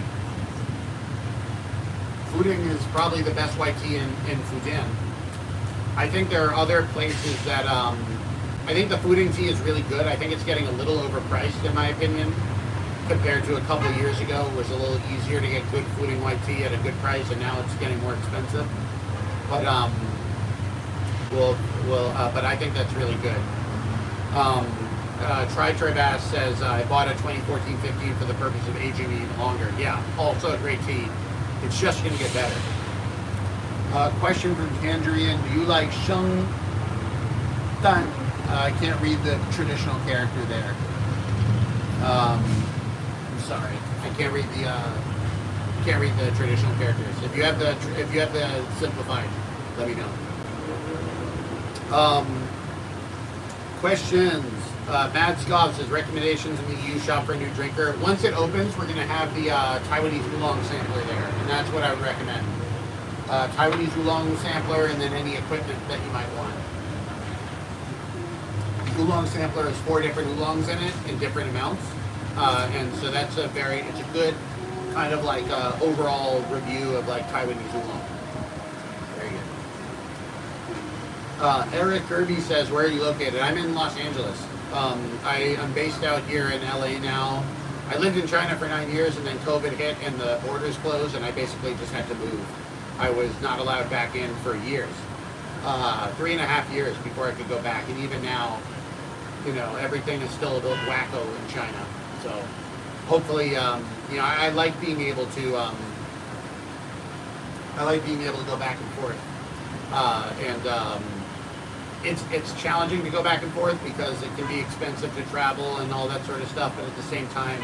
Fuding is probably the best white tea in Fujian. I think there are other places that, I think the Fuding tea is really good. I think it's getting a little overpriced in my opinion compared to a couple of years ago. It was a little easier to get good Fuding white tea at a good price, and now it's getting more expensive. But but I think that's really good. Tri-Bass says, I bought a 2014-15 for the purpose of aging it even longer. Yeah, also a great tea. It's just going to get better. Question from Tangerine. Do you like Sheng Dan? I can't read the traditional character there. I'm sorry. I can't read the traditional characters. If you have the simplified, let me know. Questions. Mad Scoff says, recommendations in the EU shop for a new drinker. Once it opens, we're going to have the Taiwanese oolong sampler there, and that's what I would recommend. Taiwanese oolong sampler, and then any equipment that you might want. The oolong sampler has 4 different oolongs in it in different amounts, and so it's a good kind of like overall review of like Taiwanese oolong. Very good. Eric Kirby says, where are you located? I'm in Los Angeles. I'm based out here in LA now. I lived in China for 9 years, and then COVID hit and the borders closed, and I basically just had to move. I was not allowed back in for years, 3.5 years before I could go back, and even now, you know, everything is still a little wacko in China. So hopefully, you know, I like being able to go back and forth, it's challenging to go back and forth because it can be expensive to travel and all that sort of stuff. But at the same time,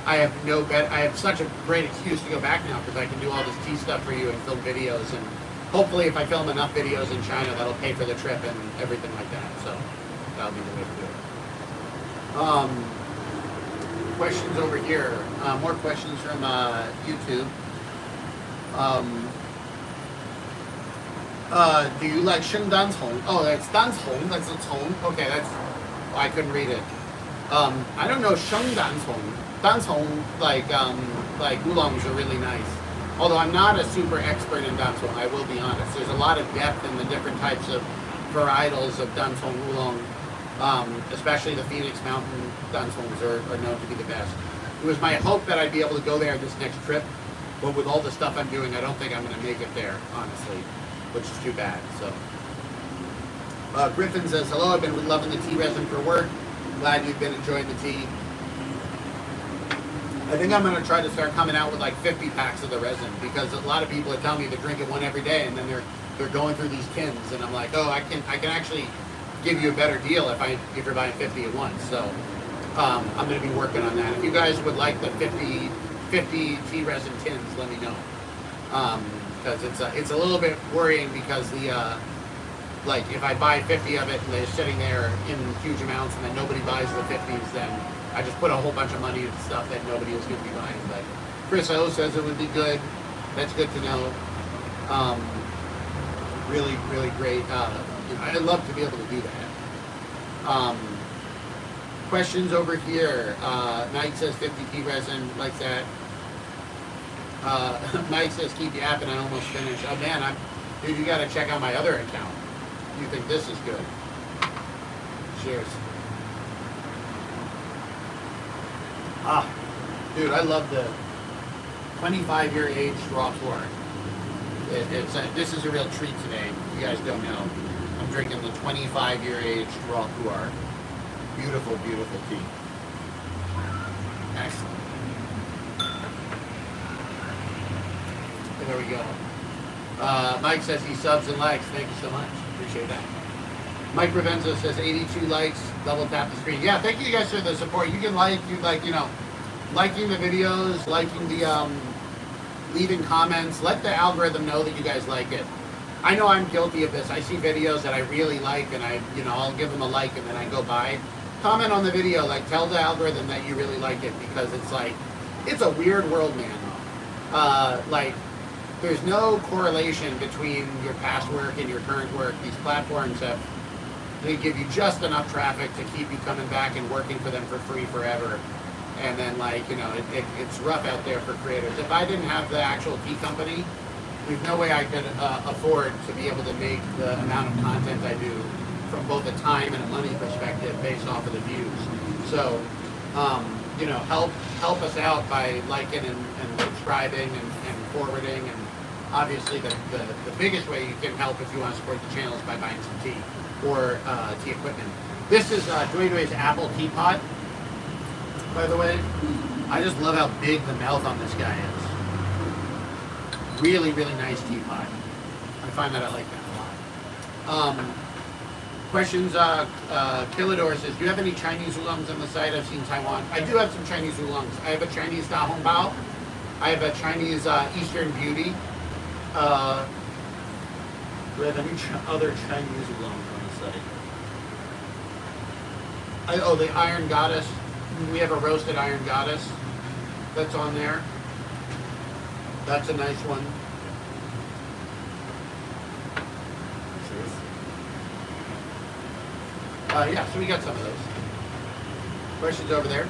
I have such a great excuse to go back now because I can do all this tea stuff for you and film videos, and hopefully, if I film enough videos in China, that'll pay for the trip and everything like that. So that'll be the way to do it. Questions over here. More questions from YouTube. Do you like Sheng Dan's Hong? Oh, that's Dan's Hong. That's its Hong. Okay, I couldn't read it. I don't know Sheng Dan's Hong. Dan's Hong, like oolongs are really nice. Although I'm not a super expert in Dan's Hong, I will be honest. There's a lot of depth in the different types of varietals of Dan's Hong oolong. Especially the Phoenix Mountain Dan's Hongs are known to be the best. It was my hope that I'd be able to go there this next trip, but with all the stuff I'm doing, I don't think I'm going to make it there, honestly, which is too bad. So, Griffin says, hello, I've been loving the tea resin for work. Glad you've been enjoying the tea. I think I'm going to try to start coming out with like 50 packs of the resin, because a lot of people are telling me to drink it one every day, and then they're going through these tins, and I'm like, oh, I can actually give you a better deal if you're buying 50 at once. So I'm going to be working on that. If you guys would like the 50 tea resin tins, let me know, because it's a little bit worrying, because like if I buy 50 of it and they're sitting there in huge amounts and then nobody buys the 50s, then I just put a whole bunch of money into stuff that nobody is going to be buying. But Chris O says it would be good. That's good to know. Really, really great. I'd love to be able to do that. Questions over here. Mike says 50 tea resin, like that. Mike says keep the app, and I almost finished. Oh man, dude, you got to check out my other account. you think this is good. Cheers. Ah, dude, I love the 25-year aged raw puer. This is a real treat today. If you guys don't know, I'm drinking the 25-year aged raw puer. Beautiful, beautiful tea. Excellent. And there we go. Mike says he subs and likes. Thank you so much. Appreciate that. Mike Ravenzo says 82 likes. Double tap the screen. Yeah, thank you guys for the support. You can liking the videos, liking the leaving comments. Let the algorithm know that you guys like it. I know I'm guilty of this. I see videos that I really like, and I'll give them a like, and then I go by. Comment on the video, like tell the algorithm that you really like it, because it's a weird world, man. There's no correlation between your past work and your current work. These platforms they give you just enough traffic to keep you coming back and working for them for free forever. And then it's rough out there for creators. If I didn't have the actual tea company, there's no way I could afford to be able to make the amount of content I do from both a time and a money perspective based off of the views. So, help us out by liking and subscribing and forwarding. And obviously the biggest way you can help if you want to support the channel is by buying some tea or tea equipment. This is Dwayne Dway's Apple teapot, by the way. I just love how big the mouth on this guy is. Really, really nice teapot. I find that I like that a lot. Questions, Killador says, do you have any Chinese oolongs on the site? I've seen Taiwan. I do have some Chinese oolongs. I have a Chinese Da Hong Bao. I have a Chinese Eastern Beauty. Do we have any other Chinese oolongs on the site? The Iron Goddess. We have a roasted Iron Goddess that's on there. That's a nice one. Yeah, so we got some of those. Questions over there?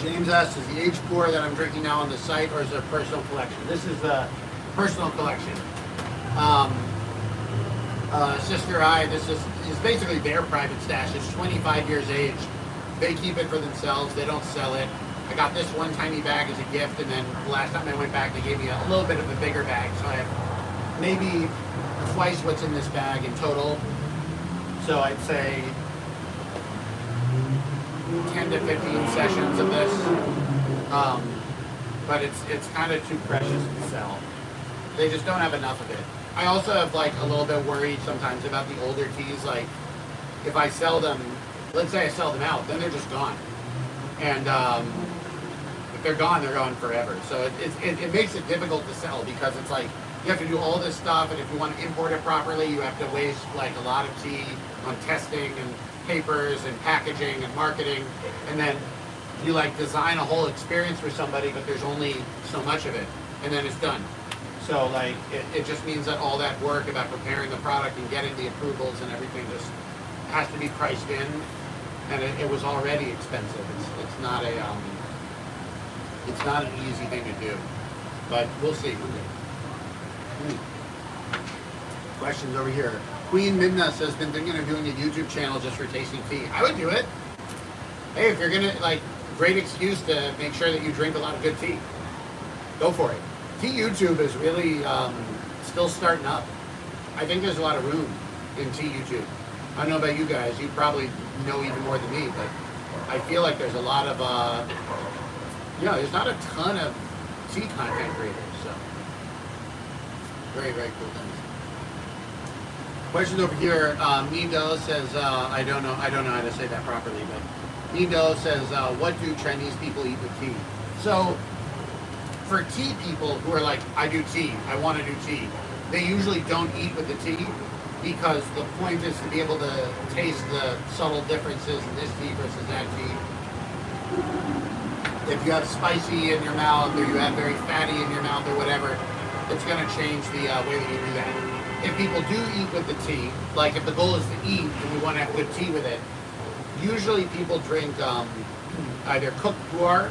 James asks, is the aged puer that I'm drinking now on the site, or is it a personal collection? This is the personal collection. Sister I, this is basically their private stash. It's 25 years aged. They keep it for themselves. They don't sell it. I got this one tiny bag as a gift, and then the last time I went back, they gave me a little bit of a bigger bag. So I have maybe twice what's in this bag in total. So I'd say 10 to 15 sessions of this. But it's kind of too precious to sell. They just don't have enough of it. I also have a little bit worried sometimes about the older teas. Like if I sell them, let's say I sell them out, then they're just gone. And if they're gone forever. So it makes it difficult to sell, because it's like you have to do all this stuff, and if you want to import it properly, you have to waste a lot of tea on testing and papers and packaging and marketing, and then you design a whole experience for somebody, but there's only so much of it, and then it's done. So it just means that all that work about preparing the product and getting the approvals and everything just has to be priced in, and it was already expensive. It's not an easy thing to do, but we'll see. Questions over here. Queen Midna says, been thinking of doing a YouTube channel just for tasting tea. I would do it. Hey, if you're gonna great excuse to make sure that you drink a lot of good tea, go for it. Tea YouTube is really still starting up. I think there's a lot of room in tea YouTube. I don't know about you guys. You probably know even more than me, but I feel like there's a lot of there's not a ton of tea content creators. So very, very cool things. Question over here. Mido says, I don't know how to say that properly, but Mido says, what do Chinese people eat with tea? So for tea people who are like, I do tea, I want to do tea, they usually don't eat with the tea, because the point is to be able to taste the subtle differences in this tea versus that tea. If you have spicy in your mouth, or you have very fatty in your mouth, or whatever, it's going to change the way that you do that. If people do eat with the tea, if the goal is to eat and we want to have good tea with it, usually people drink either cooked puer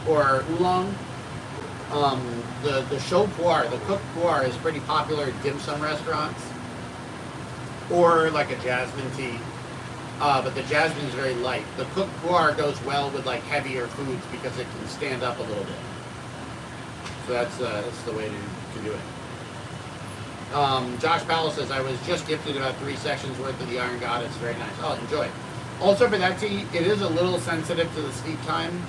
or oolong. The show puer, the cooked puer, is pretty popular at dim sum restaurants. or like a jasmine tea. But the jasmine is very light. The cooked puer goes well with like heavier foods because it can stand up a little bit. So that's the way to do it. Josh Powell says, I was just gifted about 3 sections worth of the Iron Goddess. Very nice. Oh, enjoy. Also for that tea, it is a little sensitive to the steep time.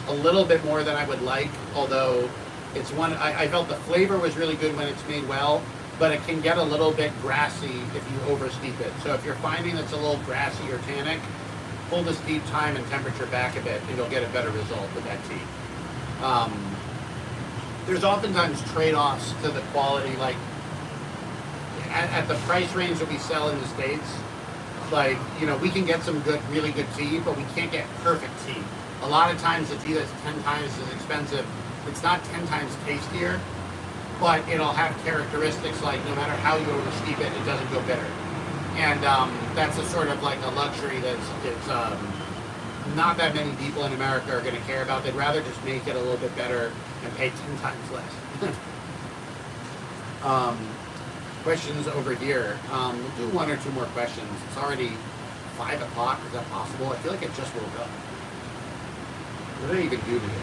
A little bit more than I would like, although it's one, I felt the flavor was really good when it's made well, but it can get a little bit grassy if you oversteep it. So if you're finding it's a little grassy or tannic, pull the steep time and temperature back a bit and you'll get a better result with that tea. There's oftentimes trade-offs to the quality, like at the price range that we sell in the States, like, you know, we can get some good, really good tea, but we can't get perfect tea. A lot of times the tea that's 10 times as expensive, it's not 10 times tastier, but it'll have characteristics like no matter how you oversteep it, it doesn't go bitter. And that's a sort of like a luxury that's not that many people in America are going to care about. They'd rather just make it a little bit better and pay 10 times less. Questions over here. We'll do 1 or 2 more questions. It's already 5 o'clock. Is that possible? I feel like it just woke up. What did I even do today?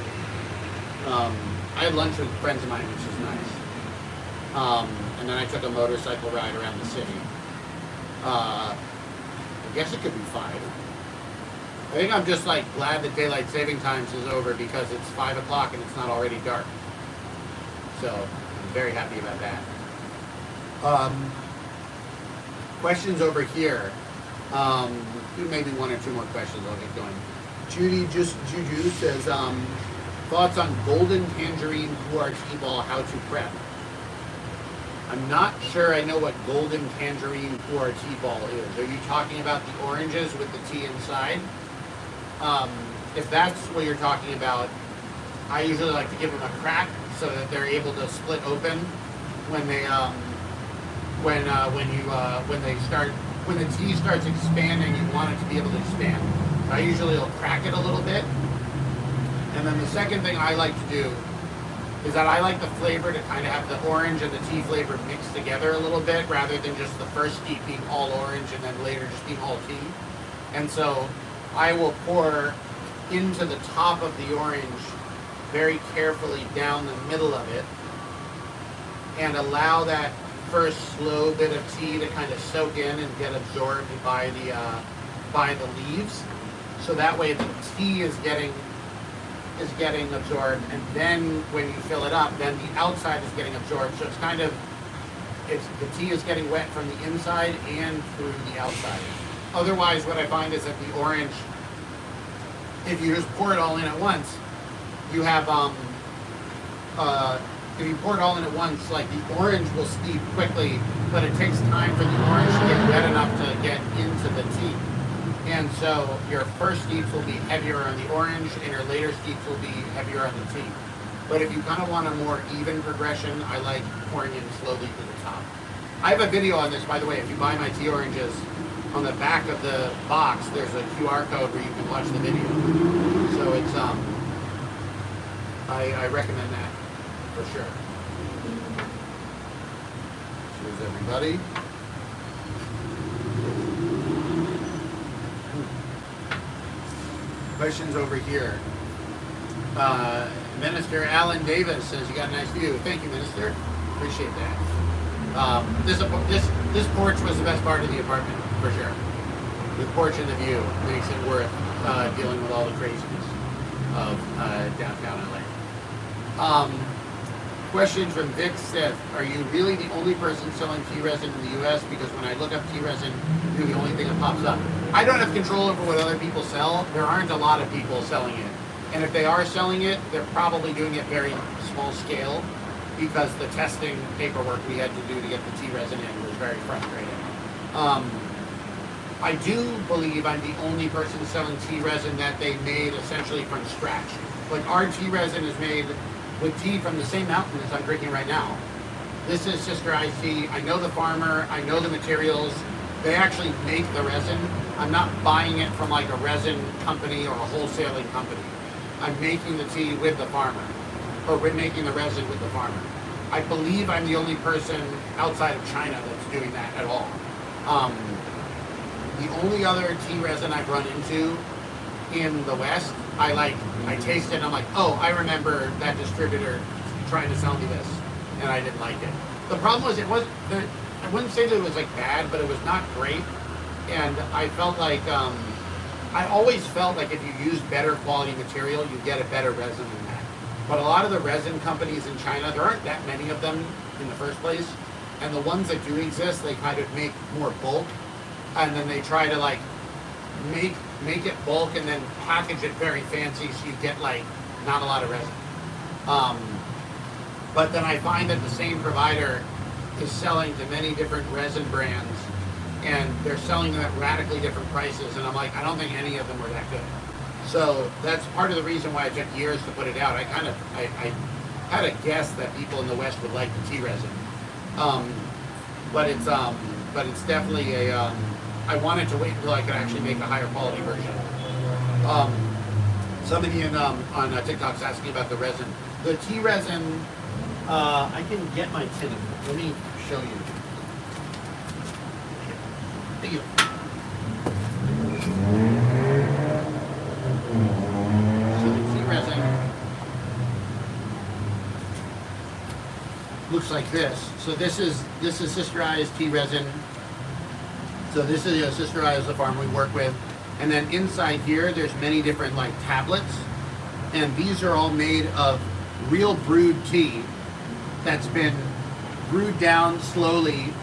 I had lunch with friends of mine, which is nice. And then I took a motorcycle ride around the city. I guess it could be 5. I think I'm just like glad that daylight saving times is over because it's 5 o'clock and it's not already dark. So I'm very happy about that. Questions over here. Do maybe 1 or 2 more questions. I'll get going. Juju says, thoughts on golden tangerine puer tea ball, how to prep. I'm not sure I know what golden tangerine puer tea ball is. Are you talking about the oranges with the tea inside? If that's what you're talking about, I usually like to give them a crack so that they're able to split open when they when the tea starts expanding. You want it to be able to expand. So I usually will crack it a little bit, and then the second thing I like to do is that I like the flavor to kind of have the orange and the tea flavor mixed together a little bit, rather than just the first steep being all orange and then later just being all tea. And so I will pour into the top of the orange very carefully down the middle of it and allow that first slow bit of tea to kind of soak in and get absorbed by the leaves. So that way the tea is getting absorbed, and then when you fill it up, then the outside is getting absorbed. So it's kind of, the tea is getting wet from the inside and through the outside. Otherwise, what I find is that the orange, if you just pour it all in at once, you have, if you pour it all in at once, like the orange will steep quickly, but it takes time for the orange to get wet enough to get into the tea. And so your first steeps will be heavier on the orange, and your later steeps will be heavier on the tea. But if you kind of want a more even progression, I like pouring in slowly to the top. I have a video on this, by the way. If you buy my tea oranges, on the back of the box, there's a QR code where you can watch the video. So it's, I recommend that for sure. Cheers, everybody. Questions over here. Minister Alan Davis says you got a nice view. Thank you, Minister. Appreciate that. This porch was the best part of the apartment, for sure. The porch and the view makes it worth dealing with all the craziness of downtown LA. Question from Vic Sith. Are you really the only person selling tea resin in the US? Because when I look up tea resin, you're the only thing that pops up. I don't have control over what other people sell. There aren't a lot of people selling it. And if they are selling it, they're probably doing it very small scale, because the testing paperwork we had to do to get the tea resin in was very frustrating. I do believe I'm the only person selling tea resin that they made essentially from scratch. Like, our tea resin is made with tea from the same mountain as I'm drinking right now. This is Sister Ice Tea. I know the farmer, I know the materials. They actually make the resin. I'm not buying it from like a resin company or a wholesaling company. I'm making the tea with the farmer, or we're making the resin with the farmer. I believe I'm the only person outside of China that's doing that at all. Um, the only other tea resin I've run into in the West, I taste it and I'm like, oh, I remember that distributor trying to sell me this, and I didn't like it. The problem was I wouldn't say that it was like bad, but it was not great, and I felt like I always felt like if you use better quality material, you get a better resin than that. But a lot of the resin companies in China, there aren't that many of them in the first place, and the ones that do exist, they kind of make more bulk, and then they try to like make it bulk and then package it very fancy so you get like not a lot of resin. But then I find that the same provider is selling to many different resin brands, and they're selling them at radically different prices, and I'm like, I don't think any of them were that good. So that's part of the reason why it took years to put it out. I had a guess that people in the West would like the tea resin, but it's definitely a. I wanted to wait until I could actually make a higher quality version. Somebody on TikTok's asking about the resin. The tea resin. I can get my tin. Let me show you. Thank you. So the tea resin looks like this. So this is Sister Aya's tea resin. So this is Sister Aya's the farm we work with, and then inside here there's many different like tablets, and these are all made of real brewed tea that's been brewed down slowly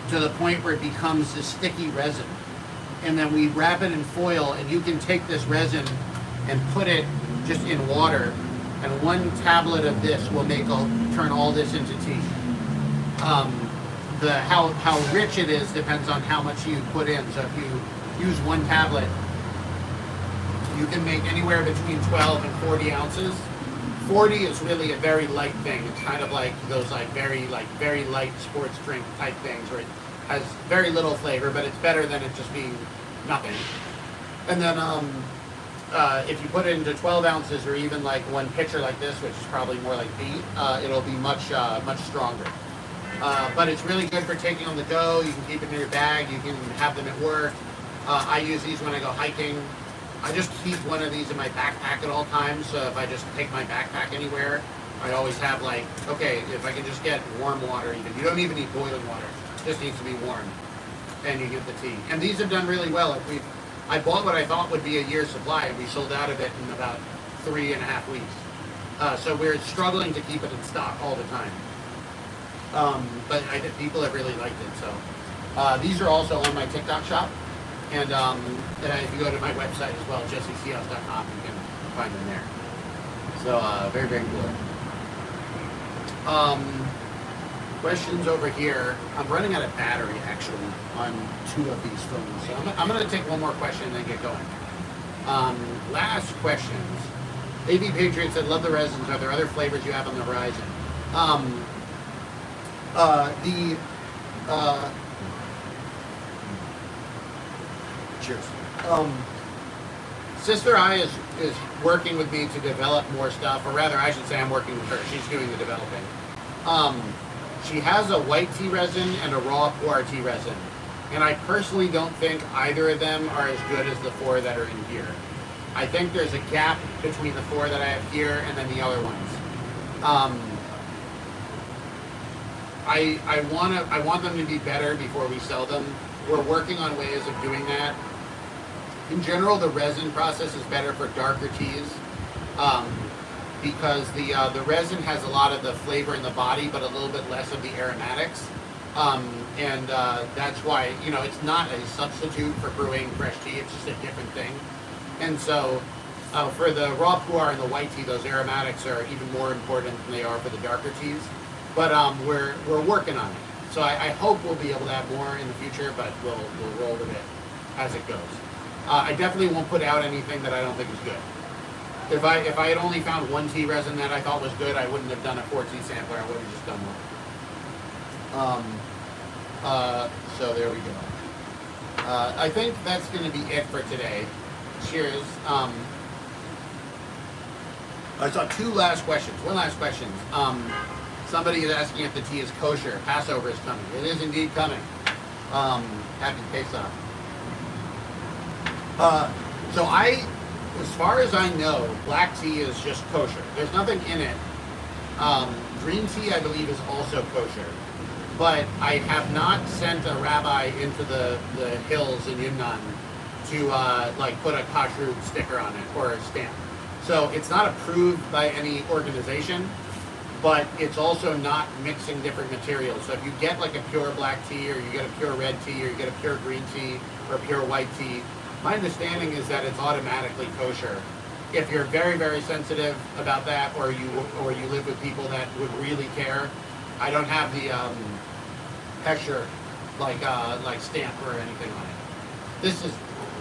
to the point where it becomes this sticky resin. And then we wrap it in foil, and you can take this resin and put it just in water, and one tablet of this will turn all this into tea. How rich it is depends on how much you put in. So if you use one tablet, you can make anywhere between 12 and 40 ounces. 40 is really a very light thing. It's kind of like those very light sports drink type things where it has very little flavor, but it's better than it just being nothing. And then if you put it into 12 ounces or even like one pitcher like this, which is probably more like beet, it'll be much stronger. But it's really good for taking on the go. You can keep it in your bag. You can have them at work. I use these when I go hiking. I just keep one of these in my backpack at all times, so if I just take my backpack anywhere, I always have like, okay, if I can just get warm water even. You don't even need boiling water. It just needs to be warm. And you get the tea. And these have done really well. I bought what I thought would be a year's supply, and we sold out of it in about 3.5 weeks. So we're struggling to keep it in stock all the time. But people have really liked it. So these are also on my TikTok shop. And if you go to my website as well, jessieseahouse.com, you can find them there. So very, very cool. Questions over here. I'm running out of battery actually on 2 of these phones. So I'm going to take one more question and then get going. Last questions. AV Patriot said, love the resins. Are there other flavors you have on the horizon? Cheers. Sister Aya is working with me to develop more stuff, or rather I should say I'm working with her. She's doing the developing. She has a white tea resin and a raw puer tea resin, and I personally don't think either of them are as good as the 4 that are in here. I think there's a gap between the 4 that I have here and then the other ones. I want them to be better before we sell them. We're working on ways of doing that. In general, the resin process is better for darker teas because the resin has a lot of the flavor in the body, but a little bit less of the aromatics. And that's why, it's not a substitute for brewing fresh tea. It's just a different thing. And so for the raw puer and the white tea, those aromatics are even more important than they are for the darker teas. But we're working on it. So I hope we'll be able to have more in the future, but we'll roll with it as it goes. I definitely won't put out anything that I don't think is good. If I had only found one tea resin that I thought was good, I wouldn't have done a 4 tea sampler. I would have just done one. So there we go. I think that's going to be it for today. Cheers. I saw 2 last questions. One last question. Somebody is asking if the tea is kosher. Passover is coming. It is indeed coming. Happy Pesach. So as far as I know, black tea is just kosher. There's nothing in it. Green tea, I believe, is also kosher. But I have not sent a rabbi into the hills in Yunnan to like put a kashrut sticker on it or a stamp. So it's not approved by any organization, but it's also not mixing different materials. So if you get like a pure black tea, or you get a pure red tea, or you get a pure green tea, or a pure white tea, my understanding is that it's automatically kosher. If you're very, very sensitive about that, or you live with people that would really care, I don't have the texture like stamp or anything on it.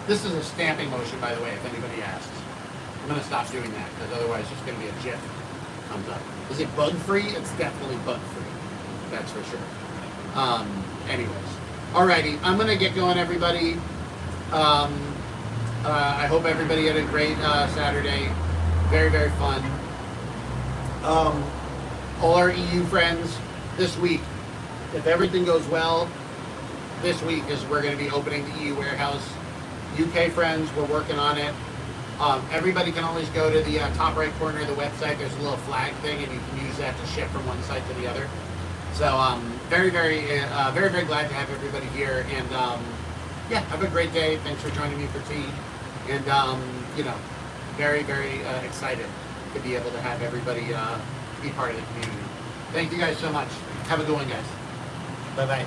This is a stamping motion, by the way, if anybody asks. I'm gonna stop doing that because otherwise it's gonna be a GIF comes up. Is it bug free? It's definitely bug free. That's for sure. Anyways, alrighty, I'm gonna get going, everybody. I hope everybody had a great Saturday. Very, very fun. All our EU friends, this week, if everything goes well, this week is we're going to be opening the EU warehouse. UK friends, we're working on it. Everybody can always go to the top right corner of the website. There's a little flag thing, and you can use that to ship from one site to the other. So very, very glad to have everybody here. And yeah, have a great day. Thanks for joining me for tea. And you know, very, very excited to be able to have everybody be part of the community. Thank you guys so much. Have a good one, guys. Bye-bye.